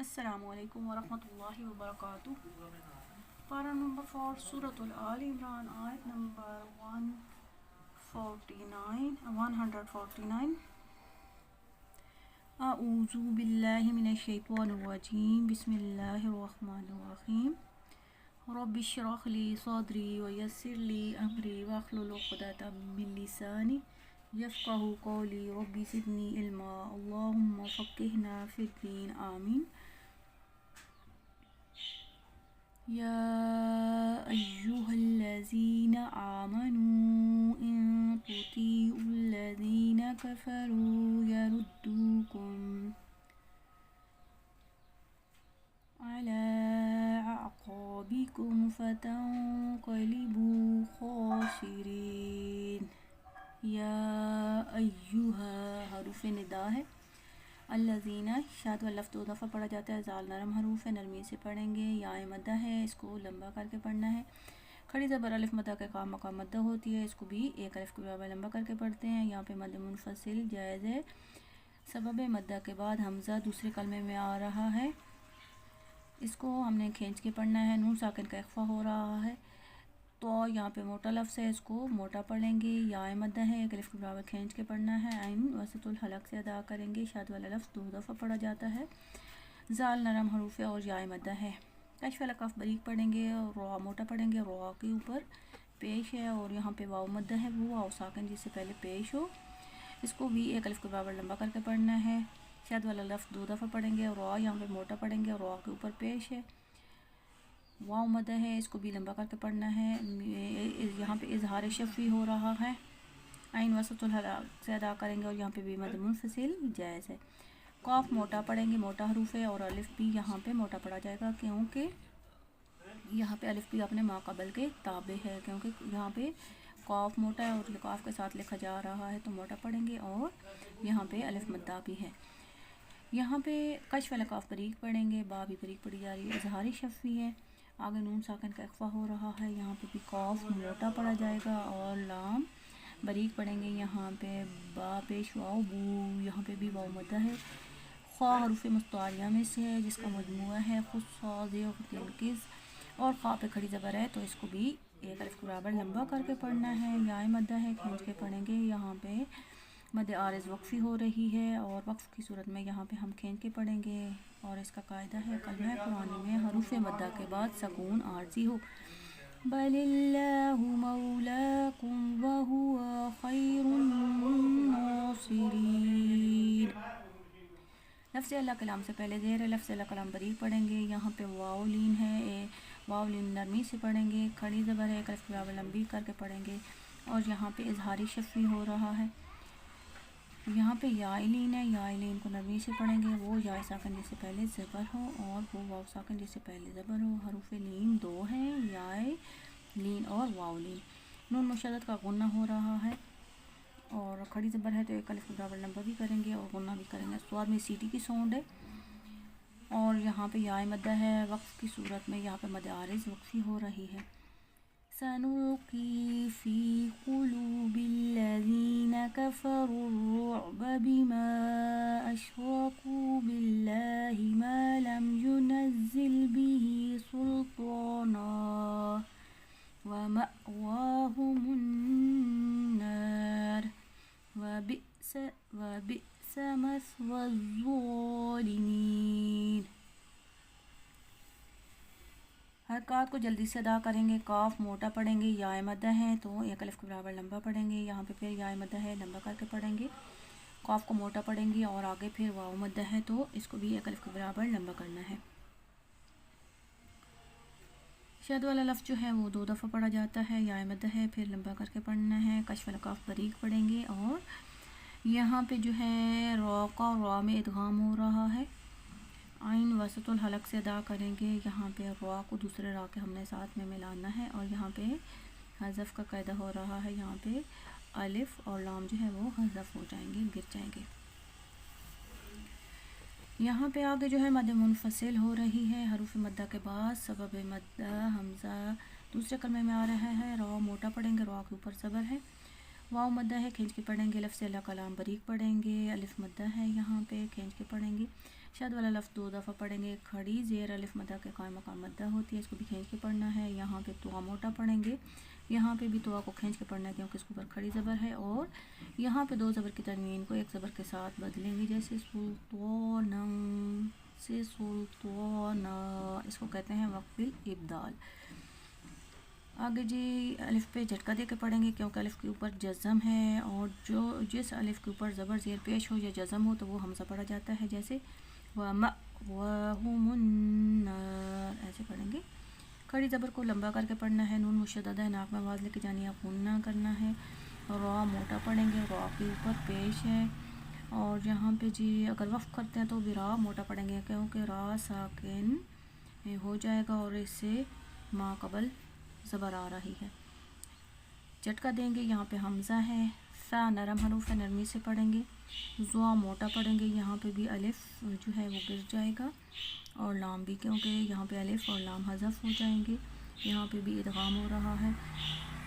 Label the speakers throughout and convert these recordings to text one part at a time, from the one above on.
Speaker 1: अस्सलामुअलैकुम वरहमतुल्लाहि वबरकातुहू। पारा नंबर 4 सूरतुल आल इमरान आयत नंबर 149 अऊज़ु बिल्लाहि मिनश शैतानिर रजीम बिस्मिल्लाहिर रहमानिर रहीम रब्बिश्रह ली सदरी व यस्सिर ली अमरी वहलुल उक़दतम मिन लिसानी यफ़क़हू क़ौली रब्बि ज़िदनी इल्मा अल्लाहुम्मा फ़क़्क़िहना फ़िद्दीन आमीन। या अय्युहल्लज़ीना आमनू इन तुतीउल्लज़ीना कफ़रू यरुद्दूकुम अला अअक़ाबिकुम फ़तन्क़लिबू ख़ासिरीन। या अय्युहा हरूफ़ निदा है। अल्लज़ीना शाद वाला लफ्ज़ 2 दफ़ा पढ़ा जाता है। ज़ाल नरम हरूफ है, नरमी से पढ़ेंगे। या मद्दा है, इसको लंबा करके पढ़ना है। खड़ी ज़बर अलिफ मद्दा के काम मकाम मद्दा होती है, इसको भी एक अलिफ के बराबर लंबा करके पढ़ते हैं। यहाँ पे मद्द मुनफ़सिल जायज़ है। सबब मद्दा के बाद हमज़ा दूसरे कलमे में आ रहा है, इसको हमने खींच के पढ़ना है। नून साकिन का इख्फ़ा हो रहा है तो यहाँ पे मोटा लफ्ज़ है, इसको मोटा पढ़ेंगे। या मद्दा है, एक अलिफ के बराबर खींच के पढ़ना है। आइन वसतुल हलक से अदा करेंगे। शाद वाला लफ्ज़ 2 दफ़ा पढ़ा जाता है। ज़ाल नरम हरूफ है और या मद्दा है। कश वाला कफ बरीक पढ़ेंगे और रा मोटा पढ़ेंगे। रा के ऊपर पेश है और यहाँ पे वाव मद्दा है, वो वाव साकिन जिससे पहले पेश हो, इसको भी एक अलिफ के बराबर लंबा करके पढ़ना है। शाद वाला लफ्ज़ 2 दफ़ा पढ़ेंगे और रा यहाँ पे मोटा पढ़ेंगे और रा के ऊपर पेश है, वाव मद्दा है, इसको भी लंबा करके पढ़ना है। यहाँ पे इजहार शफ़ी हो रहा है। आइन वसतुल हलक से अदा करेंगे और यहाँ पे भी मद मुनफ़सिल जायज़ है। काफ मोटा पढ़ेंगे, मोटा हरूफ है और अलिफ भी यहाँ पे मोटा पढ़ा जाएगा, क्योंकि यहाँ पे अलिफ भी अपने माक़बल के ताबे है, क्योंकि यहाँ पे काफ मोटा है और काफ के साथ लिखा जा रहा है तो मोटा पढ़ेंगे। और यहाँ पे अलिफ मद्दा भी है। यहाँ पे कश वाला काफ बरीक पढ़ेंगे, बा भी बरीक पढ़ी जा रही है, इजहारी शफ़ी है। आगे नून साकिन का इख्फ़ा हो रहा है, यहाँ पे भी काफ मोटा पढ़ा जाएगा और लाम बरीक पढ़ेंगे। यहाँ पे बा पेश वाव बू, यहाँ पे भी वाव मद्दा है। ख़ा हरूफ़ मुस्तारिया में से है, जिसका मजमुआ है खुस्साज़ और ख़ा पे खड़ी ज़बर है तो इसको भी एक अलिफ के बराबर लंबा करके पढ़ना है। या मद्दा है, खींच के पढ़ेंगे। यहाँ पे मद आरिज़ वक्फ़ी हो रही है और वक्फ़ की सूरत में यहाँ पे हम खींच के पढ़ेंगे और इसका कायदा है कलमा कुरानी में हरूफ़ मद्दा के बाद सकून आर्ज़ी हो। बलिल्लाहु मौलाकुम व हुवा खैरुन नासिरीन। लफ्ज़ अल्लाह कलाम से पहले ज़ेर है, लफ्ज़ अल्लाह कलाम बरीक पढ़ेंगे। यहाँ पे वाव लीन है, वाव लीन नरमी से पढ़ेंगे। खड़ी ज़बर है, एक अलिफ के बराबर लंबी करके पढ़ेंगे और यहाँ पे इजहारी शफ़ी हो रहा है। यहाँ पे या लीन है, या लीन को नरमी से पढ़ेंगे। वो या साकिन जिससे पहले ज़बर हो और वो वाव साकिन जिससे पहले ज़बर हो। हरूफ़ लीन 2 हैं, या लीन और वाव लीन। नून मुशद्दद का गुन्ना हो रहा है और खड़ी ज़बर है तो एक अलिफ के बराबर लंबा भी करेंगे और गुन्ना भी करेंगे। स्वाद में सीटी की साउंड है और यहाँ पे या मद्दा है। वक्फ़ की सूरत में यहाँ पे मद आरिज़ वक्फ़ी हो रही है। सनुल्क़ी फ़ी क़ुलूबिल्लज़ीना कफ़रुर्रुअब बिमा अशरकू बिल्लाहि मा लम युनज़्ज़िल बिही सुल्ताना व मअवाहुमुन्नार व बि'स मस्वज़्ज़ालिमीन। हरकत को जल्दी से अदा करेंगे। काफ मोटा पढ़ेंगे, या मद्दा है तो एक अलिफ के बराबर लंबा पढ़ेंगे। यहाँ पे फिर या मद्दा है, लंबा करके पढ़ेंगे। काफ को मोटा पढ़ेंगे और आगे फिर वाव मद्दा है तो इसको भी एक अलिफ के बराबर लंबा करना है। शद वाला लफ्ज़ जो है वो 2 दफ़ा पढ़ा जाता है। या मद्दा है, फिर लंबा करके पढ़ना है। कश वाला काफ बरीक पढ़ेंगे और यहाँ पे जो है रा का रा में इदगाम हो रहा है। आइन वसतुल हलक से अदा करेंगे। यहाँ पे रा को दूसरे रा के हमने साथ में मिलाना है और यहाँ पे हज़फ का कायदा हो रहा है। यहाँ पे अलिफ और लाम जो है वो हज़फ हो जाएंगे, गिर जाएंगे। यहाँ पे आगे जो है मद मुनफ़सिल हो रही है। हरूफ़ मद्दा के बाद सबब मद्दा हमज़ा दूसरे कलमे में आ रहा है। रा मोटा पढ़ेंगे, रा के ऊपर ज़बर है। वाव मद्दा है, खींच के पढ़ेंगे। लफ्ज़ अल्लाह कलाम बरीक पढ़ेंगे। अलिफ मद्दा है, यहाँ पे खींच के पढ़ेंगे। शद वाला लफ्ज़ 2 दफ़ा पढ़ेंगे। खड़ी ज़ेर अलिफ मद्दा के कायम मकाम मद्दा होती है, इसको भी खींच के पढ़ना है। यहाँ पे तुआ मोटा पढ़ेंगे, यहाँ पे भी तुआ को खींच के पढ़ना है क्योंकि इसके ऊपर खड़ी ज़बर है। और यहाँ पे 2 ज़बर की तनवीन को 1 ज़बर के साथ बदलेंगे, जैसे सुल्तानम से सुल्ताना, इसको कहते हैं वक्फिल इब्दाल। आगे जी अलिफ पे झटका दे के पढ़ेंगे क्योंकि अलिफ के ऊपर जज़म है, और जो जिस अलिफ के ऊपर ज़बर ज़ेर पेश हो या जज़म हो तो वो हमज़ा पढ़ा जाता है, जैसे वहुमुन्नार, ऐसे पढ़ेंगे। खड़ी ज़बर को लंबा करके पढ़ना है, नून मुशद्ददा है, नाक में आवाज़ लेके जानी है, गुन्ना करना है। रा मोटा पढ़ेंगे, रा के ऊपर पेश है। और यहाँ पे जी अगर वफ़ करते हैं तो भी रा मोटा पढ़ेंगे क्योंकि रा साकिन हो जाएगा और इससे मा कबल ज़बर आ रही है। झटका देंगे, यहाँ पे हमज़ा है। फ़ा नरम हरूफ है, नरमी से पढ़ेंगे। ज़ुआ मोटा पढ़ेंगे, यहाँ पे भी अलिफ जो है वो गिर जाएगा, और लाम भी क्योंकि यहाँ पे अलिफ और लाम हज़फ हो जाएंगे। यहाँ पे भी इदगाम हो रहा है,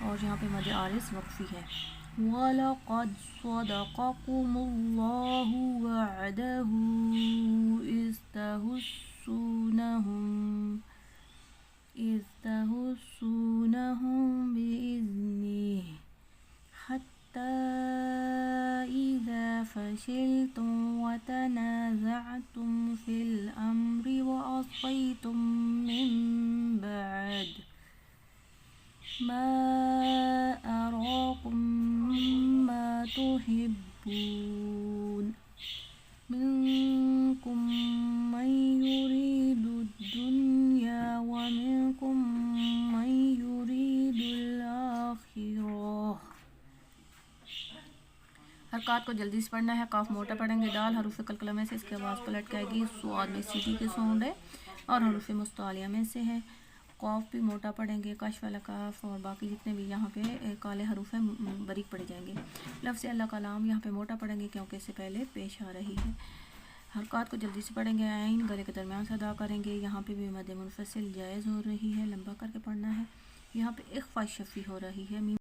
Speaker 1: और यहाँ पे मद आरिज़ वक्फ़ी है। वलक़द सदक़कुमुल्लाहु वअदहु इज़ तहुस्सूनहुम बिइज़निहि हत्ता इज़ा फ़शिलतुम वतनाज़अतुम फ़िल अम्रि वअसैतुम मिन बअद मा अराकुम मा तुहिब्बून मिनकुम मन युरीदुद्दुन्या व मिनकुम मन युरीदुल आखिरह। हरकत को जल्दी से पढ़ना है। काफ मोटा पढ़ेंगे, दाल हरूफ कलकला में से इसकी आवाज़ पलट के आएगी, स्वाद में सीटी के साउंड है, और हरूफ मुस्तालिया में से है। कॉफ भी मोटा पढ़ेंगे, कश वाला काफ और बाकी जितने भी यहाँ पे काले हरूफ हैं बारीक पढ़े जाएंगे। लफ्ज़ अल्लाह का लाम यहाँ पे मोटा पढ़ेंगे क्योंकि इससे पहले पेश आ रही है। हरकत को जल्दी से पढ़ेंगे, आइन गले के दरमियान से अदा करेंगे। यहाँ पे भी मद मुनफसिल जायज़ हो रही है, लंबा करके पढ़ना है। यहाँ पे इख्फा शफ़ी हो रही है।